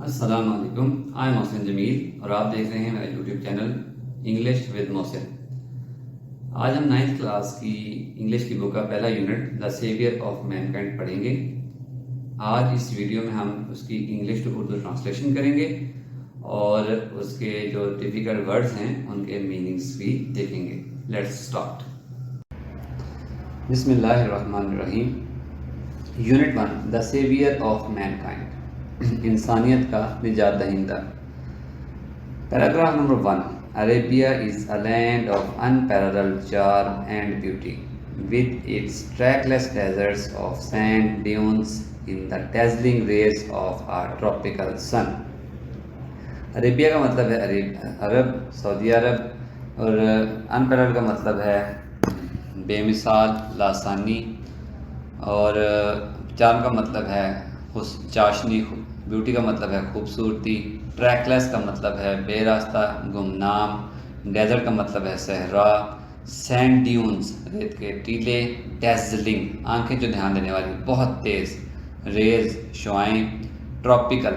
السلام علیکم، آئی محسن جمیل اور آپ دیکھ رہے ہیں میرا یوٹیوب چینل انگلش ود محسن۔ آج ہم 9th کلاس کی انگلش کی بک کا پہلا unit the saviour of mankind پڑھیں گے۔ آج اس ویڈیو میں ہم اس کی انگلش ٹو اردو ٹرانسلیشن کریں گے اور اس کے جو ٹپیکل ورڈز ہیں ان کے میننگز بھی دیکھیں گے۔ Let's start. بسم اللہ الرحمن الرحیم۔ Unit 1 the saviour of mankind, انسانیت کا نجات دہندہ۔ Paragraph number 1، Arabia is a land of unparalleled charm and beauty, with its trackless deserts of sand dunes in the dazzling rays of a tropical sun۔ Arabia کا مطلب ہے عرب، سعودی عرب، اور unparalleled کا مطلب ہے بے مثال، لاسانی، اور چارم کا مطلب ہے چاشنی، بیوٹی کا مطلب ہے خوبصورتی، ٹریکلیس کا مطلب ہے بے راستہ، گمنام، ڈیزرٹ کا مطلب ہے صحرا، سینڈ ڈیونز ریت کے ٹیلے، ڈیزلنگ آنکھیں جو دھیان دینے والی بہت تیز، ریز شعائیں، ٹراپیکل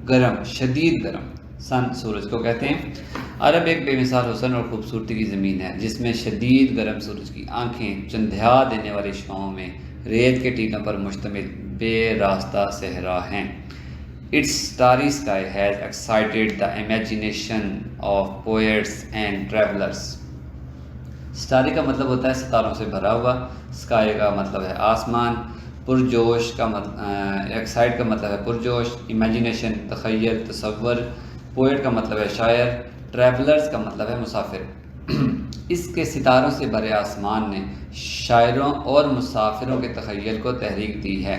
گرم، شدید گرم، سن سورج کو کہتے ہیں۔ عرب ایک بے مثال حسن اور خوبصورتی کی زمین ہے جس میں شدید گرم سورج کی آنکھیں چندھیا دینے والی شعاؤں میں ریت کے ٹیلوں پر مشتمل بے راستہ صحرا ہیں۔ Its starry sky has excited the imagination of poets and travelers۔ starry کا مطلب ہوتا ہے ستاروں سے بھرا ہوا، sky کا مطلب ہے آسمان، پرجوش کا excite کا مطلب ہے پرجوش، imagination تخیل، تصور، poet کا مطلب ہے شاعر، travelers کا مطلب ہے مسافر۔ اس کے ستاروں سے بھرے آسمان نے شاعروں اور مسافروں کے تخیل کو تحریک دی ہے۔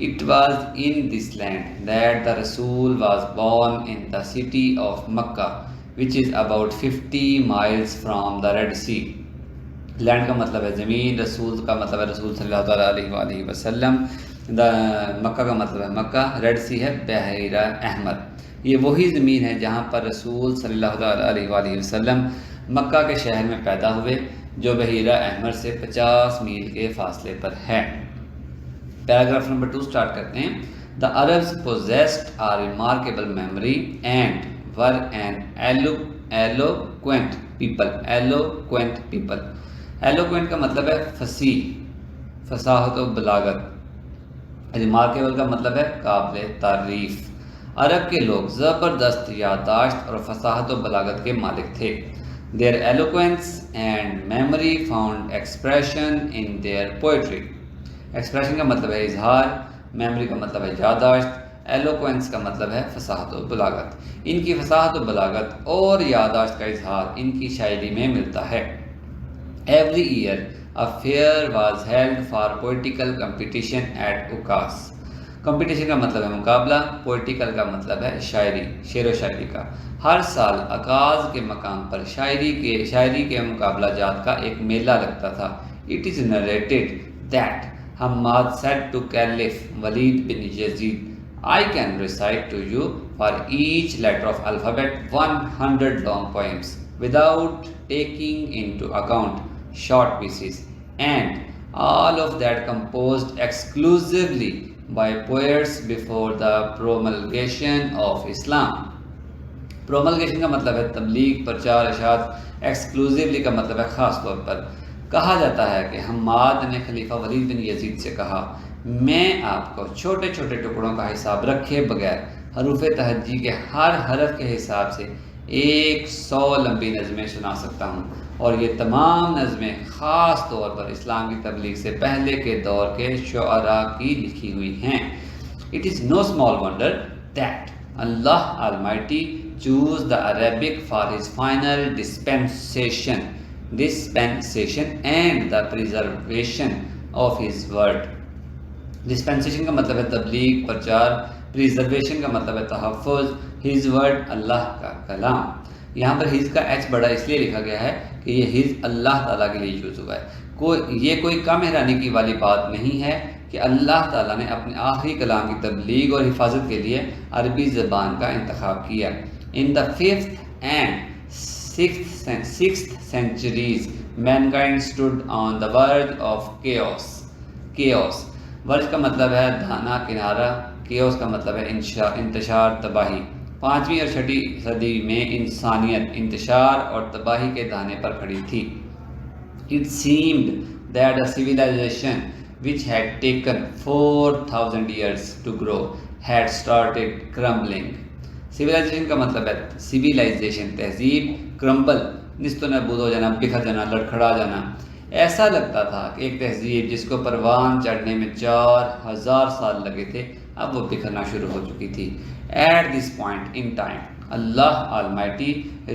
It was in this land that the Rasul was born in the city of Makkah, which is about 50 miles from the Red Sea۔ Land کا مطلب ہے زمین، رسول کا مطلب ہے رسول صلی اللہ تعالیٰ علیہ وآلہ وسلم، مکہ کا مطلب ہے مکہ، ریڈ سی ہے بحیرہ احمر۔ یہ وہی زمین ہے جہاں پر رسول صلی اللہ تعالیٰ علیہ وآلہ وسلم مکہ کے شہر میں پیدا ہوئے جو بحیرہ احمر سے 50 میل کے فاصلے پر ہے۔ پیراگراف نمبر 2 سٹارٹ کرتے ہیں۔ The Arabs possessed a remarkable memory and were an eloquent people۔ eloquent people، eloquent کا مطلب ہے فصیح، فصاحت و بلاغت، remarkable کا مطلب ہے قابل تعریف۔ عرب کے لوگ زبردست یادداشت اور فصاحت و بلاغت کے مالک تھے۔ Their eloquence and memory found expression in their poetry۔ Expression کا مطلب ہے اظہار، میموری کا مطلب ہے یادداشت، ایلوکوینس کا مطلب ہے فصاحت و بلاغت۔ ان کی فصاحت و بلاغت اور یادداشت کا اظہار ان کی شاعری میں ملتا ہے۔ Every year a fair was held for poetical competition at Ukaz۔ Competition کا مطلب ہے مقابلہ، پوئٹیکل کا مطلب ہے شاعری، شعر و شاعری کا۔ ہر سال عکاظ کے مقام پر شاعری کے مقابلہ جات کا ایک میلہ لگتا تھا۔ It is narrated that Hammad said to Caliph Walid bin Yazid, I can recite to you for each letter of alphabet 100 long poems without taking into account short pieces, and all of that composed exclusively by poets before the promulgation of Islam۔ پروملگیشن کا مطلب ہے تبلیغ، پرچار، اشاعت، exclusively کا مطلب ہے خاص طور پر۔ کہا جاتا ہے کہ حماد نے خلیفہ ولید بن یزید سے کہا، میں آپ کو چھوٹے چھوٹے ٹکڑوں کا حساب رکھے بغیر حروف تہجی کے ہر حرف کے حساب سے 100 لمبی نظمیں سنا سکتا ہوں، اور یہ تمام نظمیں خاص طور پر اسلام کی تبلیغ سے پہلے کے دور کے شعراء کی لکھی ہوئی ہیں۔ It is no small wonder that Allah Almighty chose the Arabic for his final dispensation and the preservation of his word۔ Dispensation کا مطلب ہے تبلیغ، پرچار، پریزرویشن کا مطلب ہے تحفظ، his word اللہ کا کلام۔ یہاں پر his کا h بڑا اس لیے لکھا گیا ہے کہ یہ his اللہ تعالیٰ کے لیے یوز ہوا ہے۔ یہ کوئی کم حیرانی کی والی بات نہیں ہے کہ اللہ تعالیٰ نے اپنے آخری کلام کی تبلیغ اور حفاظت کے لیے عربی زبان کا انتخاب کیا۔ In the 5th and 6th centuries mankind stood on the verge of chaos۔ ورج کا مطلب ہے دھانا، کنارہ، کیوس کا مطلب ہے انتشار، تباہی۔ 5ویں اور 6ٹھی صدی میں انسانیت انتشار اور تباہی کے دہانے پر کھڑی تھی۔ It seemed that a civilization which had taken 4,000 years to grow had started crumbling. Civilization کا مطلب ہے civilization، تہذیب، crumble نیست و نابود ہو جانا، بکھر جانا، لڑکھڑا جانا۔ ایسا لگتا تھا کہ ایک تہذیب جس کو پروان چڑھنے میں 4000 سال لگے تھے اب وہ بکھرنا شروع ہو چکی تھی۔ At this point in time, Allah Almighty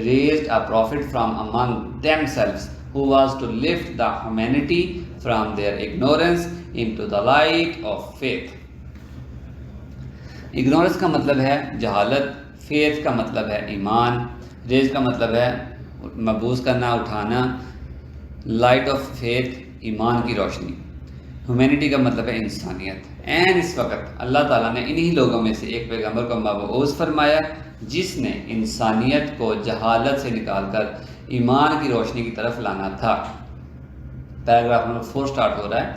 raised a prophet from among themselves who was to lift the humanity from their ignorance into the light of faith. Ignorance کا مطلب ہے جہالت، faith کا مطلب ہے ایمان، raise کا مطلب ہے مبعوث کرنا، اٹھانا، light of faith ایمان کی روشنی، humanity کا مطلب ہے انسانیت۔ این اس وقت اللہ تعالیٰ نے انہی لوگوں میں سے ایک پیغمبر کو مبعوث فرمایا جس نے انسانیت کو جہالت سے نکال کر ایمان کی روشنی کی طرف لانا تھا۔ پیراگراف نمبر 4 سٹارٹ ہو رہا ہے۔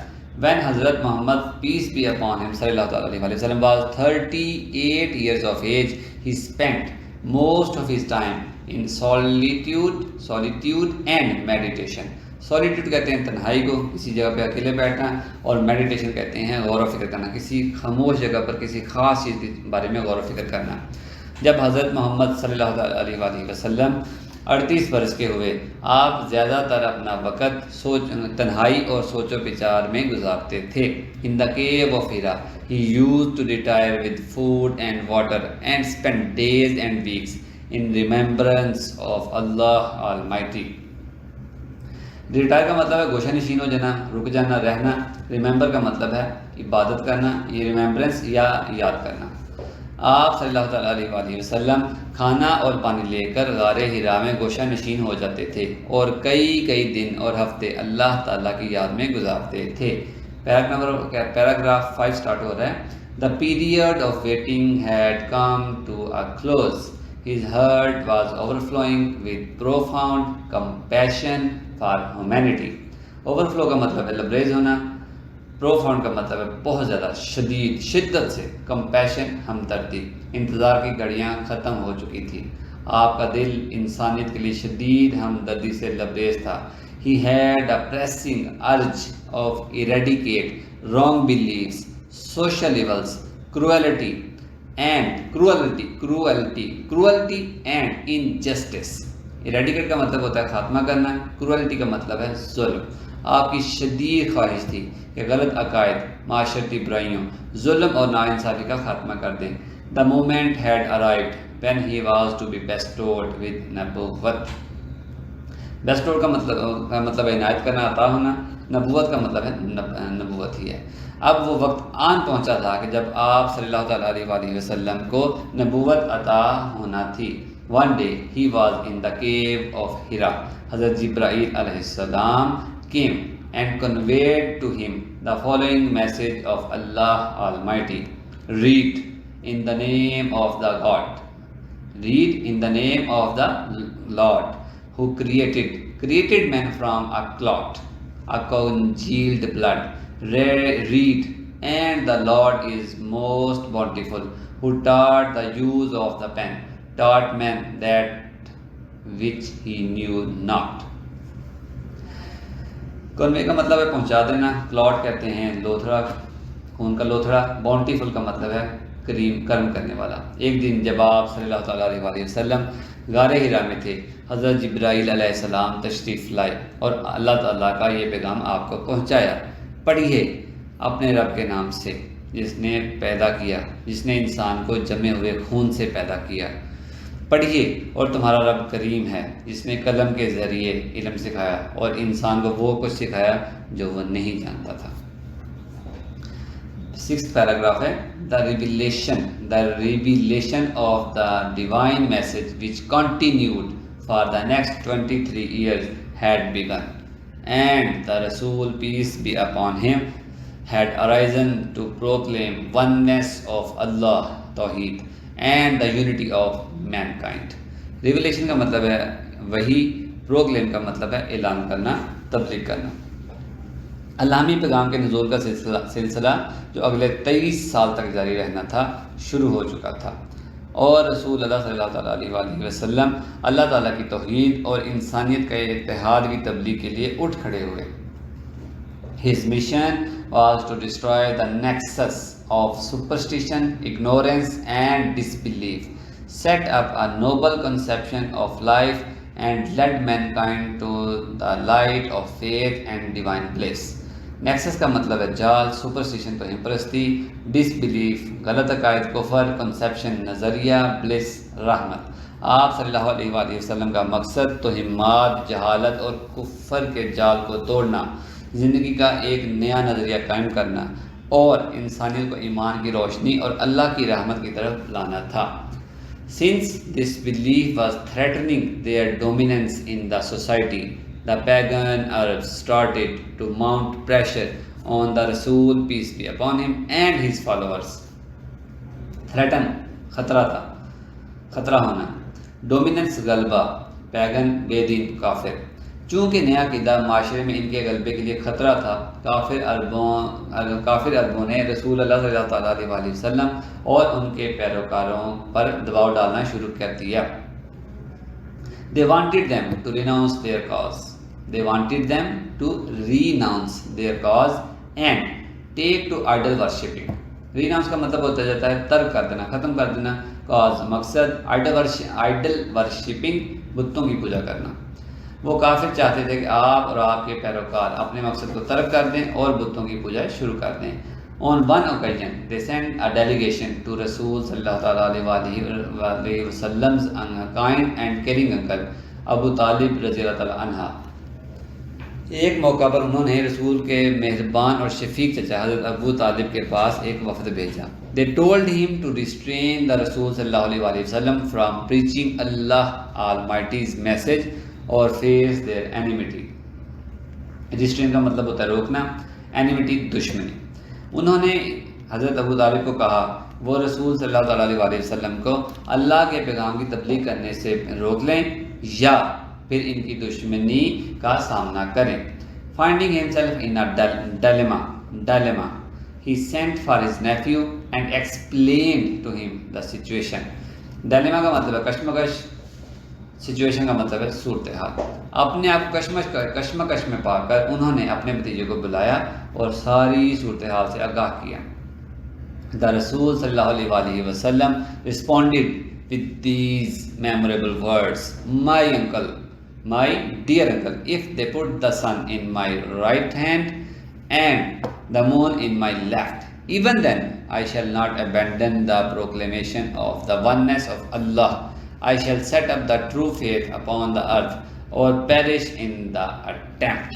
When حضرت محمد peace be upon him صلی اللہ علیہ وسلم was 38 years of age, he spent most of his time in solitude and meditation. Solitude کہتے ہیں تنہائی کو، کسی جگہ پہ اکیلے بیٹھنا، اور میڈیٹیشن کہتے ہیں غور و فکر کرنا، کسی خاموش جگہ پر کسی خاص چیز کے بارے میں غور و فکر کرنا۔ جب حضرت محمد صلی اللہ علیہ وسلم 38 برس کے ہوئے، آپ زیادہ تر اپنا وقت تنہائی اور سوچ و بچار میں گزارتے تھے۔ In the cave of Hira, he used to retire with food and water and spend days and weeks in remembrance of Allah Almighty. Retire کا مطلب ہے گوشہ نشین ہو جانا، رک جانا، رہنا۔ ریممبر کا مطلب ہے عبادت کرنا، یہ ریممبرنس یا یاد کرنا۔ آپ صلی اللہ تعالیٰ علیہ وسلم کھانا اور پانی لے کر غار ہرا میں گوشہ نشین ہو جاتے تھے اور کئی دن اور ہفتے اللہ تعالیٰ کی یاد میں گزارتے تھے۔ پیراگراف 5 سٹارٹ ہو رہا ہے۔ The period of waiting had come to a close. His heart was overflowing with profound compassion for humanity. Overflow کا مطلب ہے لبریز ہونا، پروفاؤنڈ کا مطلب ہے بہت زیادہ شدید، شدت سے، کمپیشن ہمدردی۔ انتظار کی گھڑیاں ختم ہو چکی تھی، آپ کا دل انسانیت کے لیے شدید ہمدردی سے لبریز تھا۔ He had a pressing urge of eradicate wrong beliefs, social evils, cruelty and injustice. eradicate کا مطلب ہوتا ہے خاتمہ کرنا، cruelty کا مطلب ہے ظلم۔ آپ کی شدید خواہش تھی کہ غلط عقائد، معاشرتی برائیوں، ظلم اور ناانصافی کا خاتمہ کر دیں۔ The moment had arrived when he was to be bestowed with نبوت۔ bestowed کا مطلب ہے عنایت کرنا، عطا ہونا۔ نبوت کا مطلب ہے نبوت ہی ہے۔ اب وہ وقت آن پہنچا تھا کہ جب آپ صلی اللہ تعالیٰ علیہ وسلم کو نبوت عطا ہونا تھی۔ One day he was in the cave of Hira. حضرت جبرائیل علیہ السلام came and conveyed to him the following message of Allah Almighty. Read in the name of the God. Read in the name of the Lord who created man from a clot, a congealed blood. Read, and the Lord is most bountiful, who taught the use of the pen, taught man that which he knew not. کنوے کا مطلب ہے پہنچا دینا، client کہتے ہیں لوتھڑا، خون کا لوتھڑا۔ باؤنٹیفل کا مطلب ہے کرم کرنے والا۔ ایک دن جب آپ صلی اللہ تعالیٰ علیہ وسلم غار ہرا میں تھے، حضرت جبرائیل علیہ السلام تشریف لائے اور اللہ تعالیٰ کا یہ پیغام آپ کو پہنچایا۔ پڑھیے اپنے رب کے نام سے جس نے پیدا کیا، جس نے انسان کو جمے ہوئے خون سے پیدا کیا۔ پڑھیے، اور تمہارا رب کریم ہے جس نے قلم کے ذریعے علم سکھایا اور انسان کو وہ کچھ سکھایا جو وہ نہیں جانتا تھا۔ 6th پیراگراف ہے the revelation of the divine message which continued for the next 23 years had begun, and the Rasul, peace be upon him, had arisen to proclaim oneness of Allah, Tawheed, and the unity of mankind. Revelation کا مطلب ہے وحی، proclaim کا مطلب ہے اعلان کرنا، تبلیغ کرنا۔ الہامی پیغام کے نزول کا سلسلہ جو اگلے 23 سال تک جاری رہنا تھا شروع ہو چکا تھا، اور رسول اللہ صلی اللہ تعالیٰ علیہ وآلہ وسلم اللہ تعالیٰ کی توحید اور انسانیت کے اتحاد کی تبلیغ کے لیے اٹھ کھڑے ہوئے۔ His mission was to destroy the nexus of superstition, ignorance and disbelief, set up a noble conception of life and led mankind to the light of faith and divine bliss۔ Nexus کا مطلب ہے جال، superstition توہین پرستی، ڈس belief غلط عقائد، کفر، conception نظریہ، بلس رحمت۔ آپ صلی اللہ علیہ وآلہ وسلم کا مقصد توہمات، جہالت اور کفر کے جال کو توڑنا، زندگی کا ایک نیا نظریہ قائم کرنا اور انسانیت کو ایمان کی روشنی اور اللہ کی رحمت کی طرف لانا تھا۔ Since this belief was threatening their dominance in the society, the pagan Arabs started to mount pressure on the Rasul, peace be upon him, and his followers۔ Threaten خطرہ تھا، خطرہ ہونا، ڈومیننس غلبہ، پیگن بے دین کافر۔ چونکہ نیا عقیدہ معاشرے میں ان کے غلبے کے لیے خطرہ تھا، کافر عربوں نے رسول اللہ صلی اللہ تعالیٰ علیہ وآلہ وسلم اور ان کے پیروکاروں پر دباؤ ڈالنا شروع کر دیا۔ They wanted them to renounce their cause۔ They wanted them to renounce their cause and take to idol worshipping۔ ریناؤنس کا مطلب ہوتا جاتا ہے ترک کر دینا، ختم کر دینا، کاز مقصد، آئیڈل ورشپنگ بتوں کی پوجا کرنا۔ وہ کافر چاہتے تھے کہ آپ اور آپ کے پیروکار اپنے مقصد کو ترک کر دیں اور بتوں کی پوجا شروع کر دیں۔ On one occasion, they sent a delegation to Rasul sallallahu ta'ala alayhi wa sallam's kind and caring uncle ابو طالب رضی اللہ تعالیٰ عنہ۔ ایک موقع پر انہوں نے رسول کے مہربان اور شفیق چچا حضرت ابو طالب کے پاس ایک وفد بھیجا۔ They told him to restrain the Rasul sallallahu alayhi wa sallam from preaching Allah Almighty's message or face their enmity۔ restrain کا مطلب ہوتا ہے روکنا، enmity دشمنی۔ انہوں نے حضرت ابو طالب کو کہا وہ رسول صلی اللہ تعالیٰ علیہ وسلم کو اللہ کے پیغام کی تبلیغ کرنے سے روک لیں یا پھر ان کی دشمنی کا سامنا کریں۔ Finding himself in a dilemma, he sent for his nephew and explained to him the situation۔ dilemma کا مطلب ہے کشمکش، سچویشن کا مطلب ہے صورتحال۔ اپنے آپ کو کشمکش میں پا کر انہوں نے اپنے بھتیجے کو بلایا اور ساری صورتحال سے آگاہ کیا۔ The Rasul صلی اللہ علیہ وآلہ وسلم responded with these memorable words: My uncle, my dear uncle, if they put the sun in my right hand and the moon in my left, even then I shall not abandon the proclamation of the oneness of Allah۔ I shall set up the true faith upon the earth or perish in the attempt۔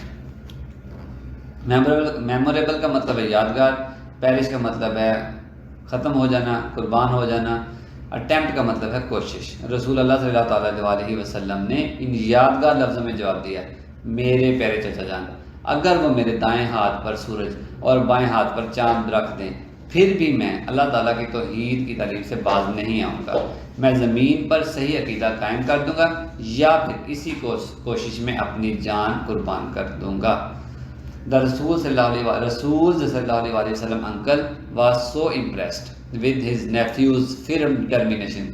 memorable کا مطلب ہے یادگار، perish کا مطلب ہے ختم ہو جانا، قربان ہو جانا، attempt کا مطلب ہے کوشش۔ رسول اللہ صلی اللہ تعالیٰ علیہ وسلم نے ان یادگار لفظوں میں جواب دیا: میرے پیارے چچا جان، اگر وہ میرے دائیں ہاتھ پر سورج اور بائیں ہاتھ پر چاند رکھ دیں پھر بھی میں اللہ تعالیٰ کی توحید کی تعلیم سے باز نہیں آؤں گا۔ میں زمین پر صحیح عقیدہ قائم کر دوں گا یا پھر اسی کوشش میں اپنی جان قربان کر دوں گا۔ رسول صلی اللہ علیہ وسلم uncle was so impressed with his nephew's firm determination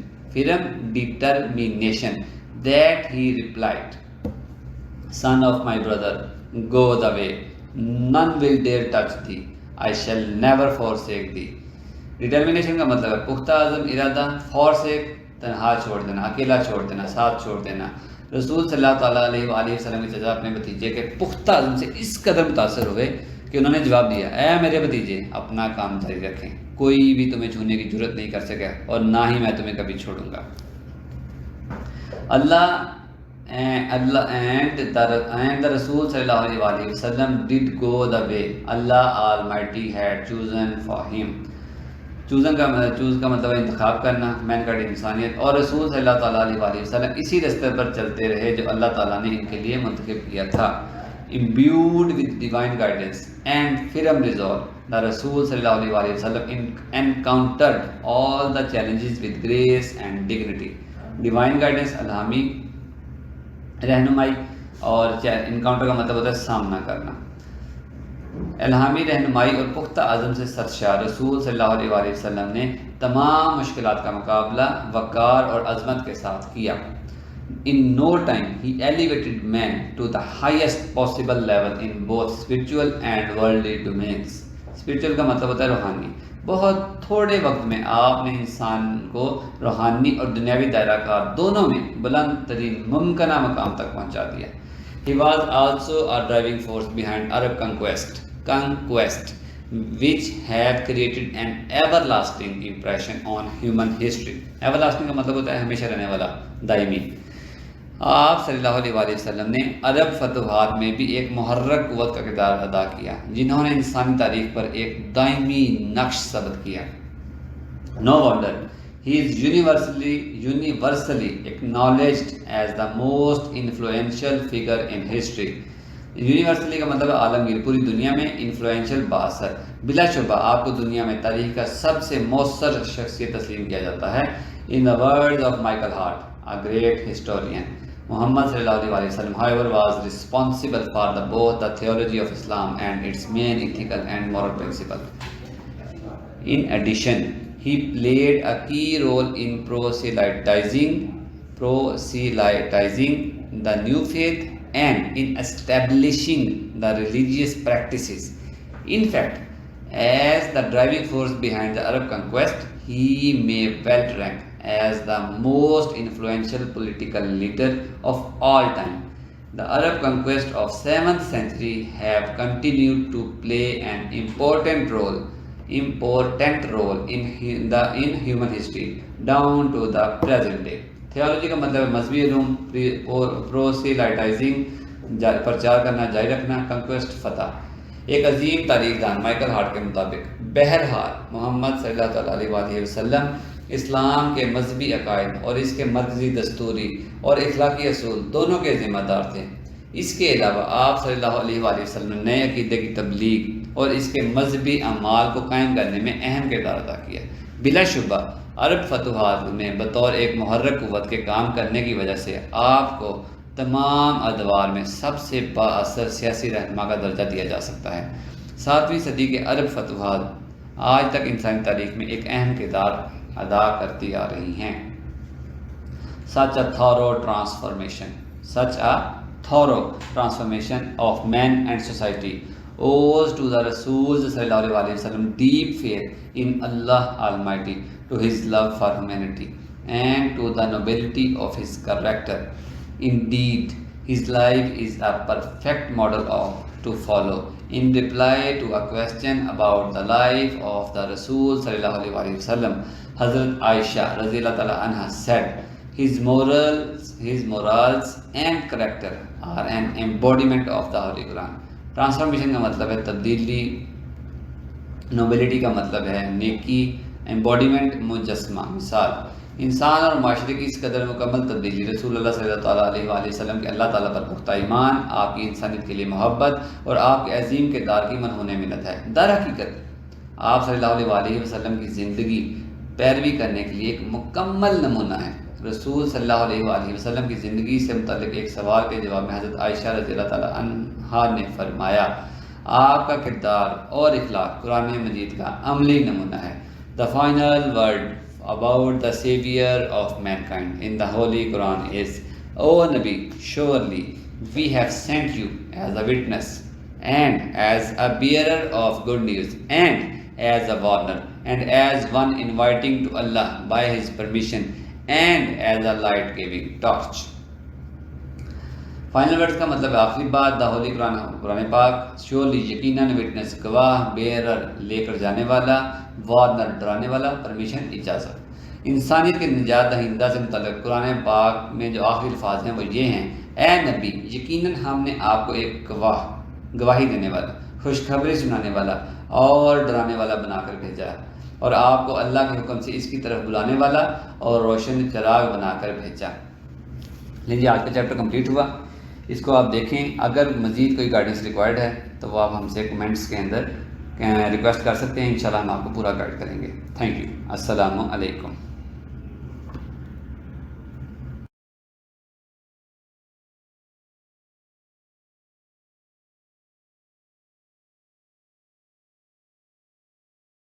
that he replied: Son of my brother, go the way, none will dare touch thee, I shall never forsake thee۔ Determination کا مطلب ہے پختہ عزم، ارادہ، forsake تنہا چھوڑ دینا، اکیلا چھوڑ دینا، ساتھ چھوڑ دینا۔ رسول صلی اللہ تعالیٰ علیہ وآلہ وسلم کے چچا اپنے بھتیجے کے پختہ عزم سے اس قدر متاثر ہوئے کہ انہوں نے جواب دیا: اے میرے بھتیجے، اپنا کام جاری رکھیں، کوئی بھی تمہیں چھونے کی جرت نہیں کر سکے اور نہ ہی میں تمہیں کبھی چھوڑوں گا۔ اللہ and the Rasul صلی اللہ علیہ وآلہ وسلم did go the way Allah Almighty had chosen for him۔ Choose کا مطلب ہے انتخاب کرنا، مین کائنڈ انسانیت، اور رسول صلی اللہ تعالیٰ علیہ وآلہ وسلم اسی رستے پر چلتے رہے جو اللہ تعالیٰ نے ان کے لیے منتخب کیا تھا۔ imbued with divine guidance and firm resolve, the Rasul صلی اللہ علیہ وآلہ وسلم encountered all the challenges with grace and dignity۔ divine guidance الہامی رہنمائی اور انکاؤنٹر کا مطلب ہوتا ہے سامنا کرنا۔ الہامی رہنمائی اور پختہ عزم سے سرشار رسول صلی اللہ علیہ وآلہ وسلم نے تمام مشکلات کا مقابلہ وقار اور عظمت کے ساتھ کیا. In no time he elevated man to the highest possible level in both spiritual and worldly domains. Spiritual کا مطلب ہوتا ہے روحانی. بہت تھوڑے وقت میں آپ نے انسان کو روحانی اور دنیاوی دائرہ کار دونوں میں بلند ترین ممکنہ مقام تک پہنچا دیا. He was also a driving force behind Arab conquest which have created an everlasting impression on human history. Everlasting کا مطلب ہوتا ہے ہمیشہ رہنے والا، دائمی. آپ صلی اللہ علیہ وآلہ وسلم نے عرب فتوحات میں بھی ایک محرک قوت کا کردار ادا کیا، جنہوں نے انسانی تاریخ پر ایک دائمی نقش ثبت کیا. No wonder he is universally acknowledged as the most influential figure in history. Universally کا مطلب عالمگیر، پوری دنیا میں انفلوئنشل باثر. بلا شبہ آپ کو دنیا میں تاریخ کا سب سے مؤثر شخصیت تسلیم کیا جاتا ہے. In the words of Michael Hart, a great historian, Muhammad صلی اللہ علیہ وسلم however was responsible for both the theology of Islam and its main ethical and moral principle. In addition, he played a key role in proselytizing the new faith and in establishing the religious practices. In fact, as the driving force behind the Arab conquest, he may well rank as the most influential political leader of all time. The Arab conquest of 7th century have continued to play an important role in human history down to the present day. Theology کا مطلب ہے مذہبی علوم، پروسیلائٹائزنگ پرچار کرنا، جاری رکھنا، conquest فتح. ایک عظیم تاریخ دان مائیکل ہارٹ کے مطابق بہرحال محمد صلی اللہ تعالیٰ علیہ وآلہ وسلم اسلام کے مذہبی عقائد اور اس کے مرکزی دستوری اور اخلاقی اصول دونوں کے ذمہ دار تھے. اس کے علاوہ آپ صلی اللہ علیہ وآلہ وسلم نے نئے عقیدے کی تبلیغ اور اس کے مذہبی اعمال کو قائم کرنے میں اہم کردار ادا کیا. بلا شبہ عرب فتوحات میں بطور ایک محرک قوت کے کام کرنے کی وجہ سے آپ کو تمام ادوار میں سب سے با اثر سیاسی رہنما کا درجہ دیا جا سکتا ہے. 7ویں صدی کے عرب فتوحات آج تک انسانی تاریخ میں ایک اہم کردار ادا کرتی آ رہی ہیں. Such a thorough transformation of man and society owes to the Rasul صلی اللہ علیہ وسلم deep faith in Allah Almighty, to his love for humanity, and to the nobility of his character. Indeed, his life is a perfect model to follow. In reply to a question about the life of the Rasul sallallahu alaihi wasallam, Hazrat Aisha radhiyallahu ta'ala anha said, his morals and character are an embodiment of the Holy Quran. Transformation کا مطلب ہے تبدیلی، nobility کا مطلب ہے نیکی، embodiment مجسمہ، مثال. انسان اور معاشرے کی اس قدر مکمل تبدیلی رسول اللہ صلی اللہ علیہ وآلہ وسلم کے اللہ تعالیٰ پر پختہ ایمان، آپ کی انسانیت کے لیے محبت اور آپ کے عظیم کردار کی منہونے منت ہے. در حقیقت آپ صلی اللہ علیہ وآلہ وسلم کی زندگی پیروی کرنے کے لیے ایک مکمل نمونہ ہے. رسول صلی اللہ علیہ وآلہ وسلم کی زندگی سے متعلق ایک سوال کے جواب میں حضرت عائشہ رضی اللہ تعالیٰ عنہا نے فرمایا، آپ کا کردار اور اخلاق قرآن مجید کا عملی نمونہ ہے. The final word about the savior of mankind in the Holy Quran is, O Nabi, surely we have sent you as a witness and as a bearer of good news and as a warner and as one inviting to Allah by his permission and as a light giving torch. Final words کا مطلب ہے آخری بات. دا ہولی قرآن پاک. Surely یقیناً، witness گواہ، bearer لے کر جانے والا، وارنر ڈرانے والا، پرمیشن اجازت. انسانیت کے نجات دہندہ سے متعلق قرآن پاک میں جو آخری الفاظ ہیں وہ یہ ہیں، اے نبی یقیناً ہم نے آپ کو ایک گواہی دینے والا، خوشخبری سنانے والا اور ڈرانے والا بنا کر بھیجا ہے، اور آپ کو اللہ کے حکم سے اس کی طرف بلانے والا اور روشن چراغ بنا کر بھیجا. لیجیے آج کا چیپٹر کمپلیٹ ہوا. اس کو آپ دیکھیں. اگر مزید کوئی گائیڈنس ریکوائرڈ ہے تو وہ آپ ہم سے کمنٹس کے اندر ریکویسٹ کر سکتے ہیں. انشاءاللہ ہم آپ کو پورا گائیڈ کریں گے. Thank you. السلام علیکم.